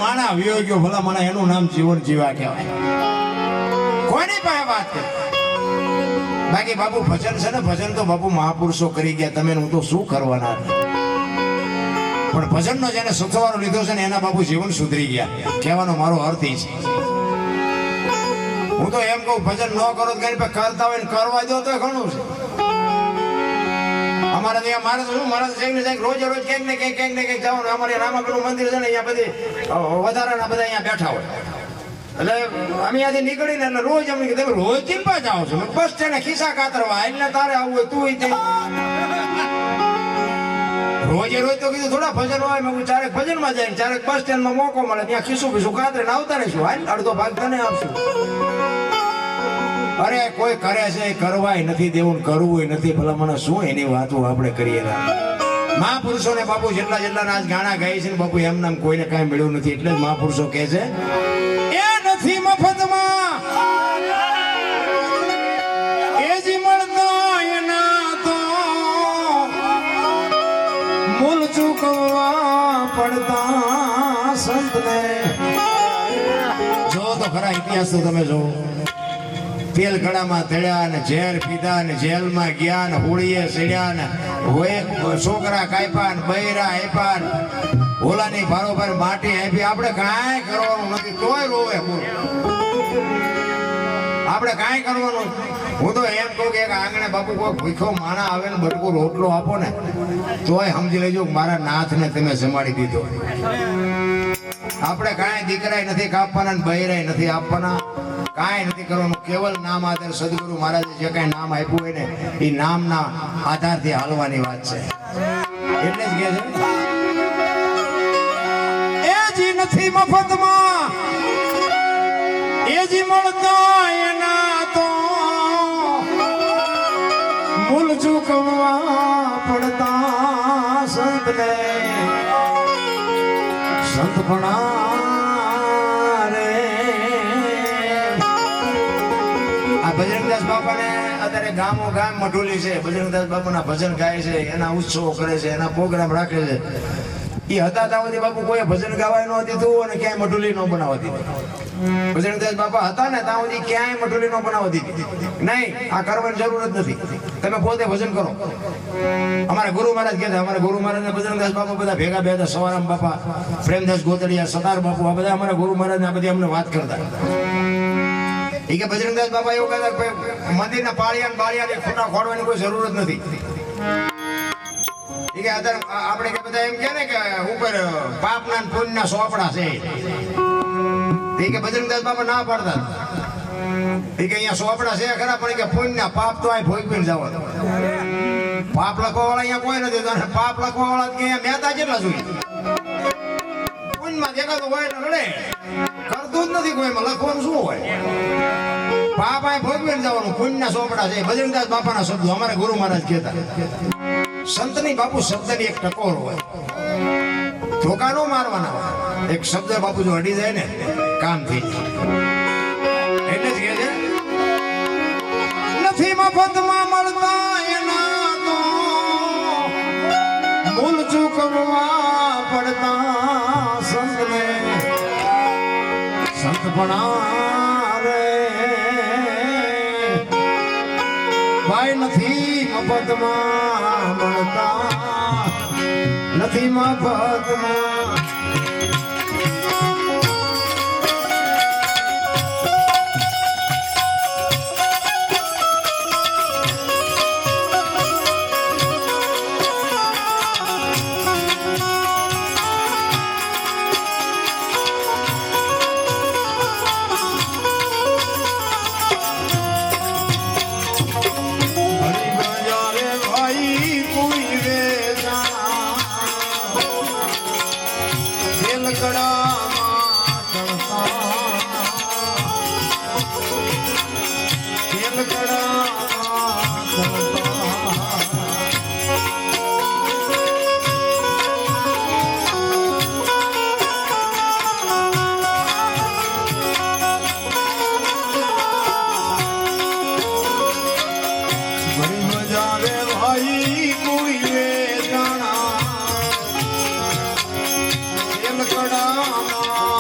માણા વિયો ગયો ભલા મને એનું નામ જીવન જીવા કહેવાય. કોની પાસે વાત કરે? બાકી બાપુ ભજન છે ને, ભજન તો બાપુ મહાપુરુષો કરી ગયા, તમે હું તો શું કરવાના. પણ ભજનનો જેને સથવારો લીધો છે ને એના બાપુ જીવન સુધરી ગયા, કહેવાનો મારો અર્થ એ છે. હું તો એમ કહું ભજન ન કરો તો કઈ કરતા હોય ને કરવા દો તો ઘણું છે. અમારે ત્યાં મારે તો શું, મારે રોજે રોજ ક્યાંક ને ક્યાંક જવાનું. અમારે રામાપીરનું મંદિર છે ને, અહીંયા બધી વધારાના બધા અહીંયા બેઠા હોય. એટલે અમે ત્યાંથી નીકળીને એટલે રોજ અમે તમે રોજ ચિંપા જાઓ છો, બસ તેને ખિસ્સા કાતરવા એટલે તારે આવું હોય તું રોજે રોજ તો કીધું થોડા ભજન હોય. મેં ચારેક ભજનમાં જાય, ચારેક બસ સ્ટેન્ડમાં મોકો મળે, ત્યાં ખિસ્સું ખિસ્સું કાતરે આવતા રહીશું. હાલ અડધો ભાગ તને આપશું. અરે કોઈ કરે છે, કરવાય નથી દેવું, કરવું નથી. ભલા મને શું એની વાતો આપણે કરીએ. મહાપુરુષોને બાપુ જેટલા જેટલા આજ ગાણા ગાય છે ને બાપુ એમ નામ કોઈને કાંઈ મળ્યું નથી. એટલે જ મહાપુરુષો કહે છે એ નથી મફતમાં, એ જ મળતા એના તો મૂળ ચૂકવવા પડતા સંતને. જો તો ખરા ઇતિહાસ તો તમે જો, તેલ કડામાં તળ્યા ને ઝેર પીધા ને જેલમાં ગયા ને હોળીએ સડ્યા ને છોકરા કાપ્યા ને બૈરા આપ્યા ને હોલાની ભારોભાર માટી આપી. આપણે કાંઈ કરવાનું નથી તોય રોવે. આપણે કાંઈ કરવાનું. હું તો એમ કહું કે આંગણે બાપુ કોઈ ભૂખો માણા આવે ને બટકો રોટલો આપો ને તોય સમજી લેજો મારા નાથને તમે જમાડી દીધો. આપણે કાંઈ દીકરાય નથી કાપવાના ને બૈરાય નથી આપવાના, કાંઈ નથી કરવાનું. કેવલ નામ આધાર સદગુરુ મહારાજે જે કાંઈ નામ આપ્યું હોય ને એ નામના આધારથી હાલવાની વાત છે. એટલે જ કહે છે એ જી નથી મફતમાં, એ જી મળતા એના તો મૂળ ચૂકવવા પડતા સંતને. સંત પણ બજરંગદાસ બાપાને અત્યારે ગામો ગામ મઢોલી છે, બજરંગદાસ બાપાના ભજન ગાય છે, એના ઉત્સવો કરે છે, એના પ્રોગ્રામ રાખે છે. એ હતા ત્યાં બાપુ કોઈ ભજન ગાવાય ન દીધું અને ક્યાંય મઢોલી ન બનાવવા દીધી. બજરંગદાસ બાપા હતા ને ત્યાં સુધી ક્યાંય મઢોલી ન બનાવવા દીધી. નહીં, આ કરવાની જરૂર જ નથી, તમે પોતે ભજન કરો. અમારા ગુરુ મહારાજ કહેતા, અમારા ગુરુ મહારાજ બજરંગદાસ બાપા બધા ભેગા બેઠા, સવારામ બાપા, પ્રેમદાસ ગોતડિયા, સતાર બાપુ, આ બધા અમારા ગુરુ મહારાજ આ બધી અમને વાત કરતા. એ કે બજરંગદાસ બાપા એવું કહેતા મંદિરના પાળિયા બાળિયા ખૂટા ખોડવાની કોઈ જરૂર જ નથી. એ કે અત્યારે આપણે કે બધા એમ કે ને કે ઉપર પાપના પુણ્યના સોપડા છે. એ કે બજરંગદાસ બાપા ના પાડતા. એ કે અહીંયા સોપડા છે ખરા, પણ કે પુણ્યના પાપ તો આ ભોગવીને જવાનું. પાપ લખવા વાળા અહીંયા કોઈ નથી. પાપ લખવા વાળા કે અહીંયા મહેતા જેટલા જોઈએ. પુણ્યમાં દેખાતો હોય એટલે રડે, કરતું જ નથી કોઈમાં. લખવાનું શું હોય? પાપ આ ભોગવીને જવાનું. પુણ્યના સોપડા છે. બજરંગદાસ બાપાના શબ્દો અમારા ગુરુ મહારાજ કહેતા. સંતની બાપુ શબ્દની એક ટકોર હોય, ધોકા નો મારવાના હોય. એક શબ્દ બાપુ જો અડી જાય ને કામ થઈ જાય. એટલે જ કહે છે નથી મફતમાં મળતા એના તો મૂળ ચૂકવવા પડતા સંતને. સંત પણ ભાઈ નથી મફતમાં મળતા, નથી મફતમાં. કડામાં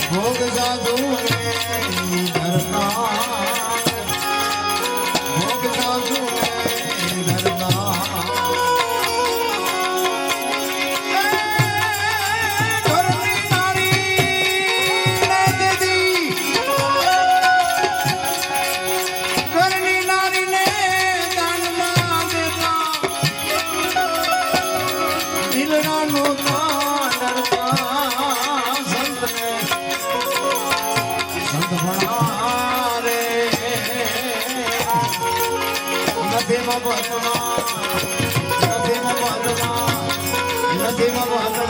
ભોગ સાધુ ધરના ભોગ સાધુ ધરના ઘરની નારીને દાનમાં દેતા દિલડાનું નથી માં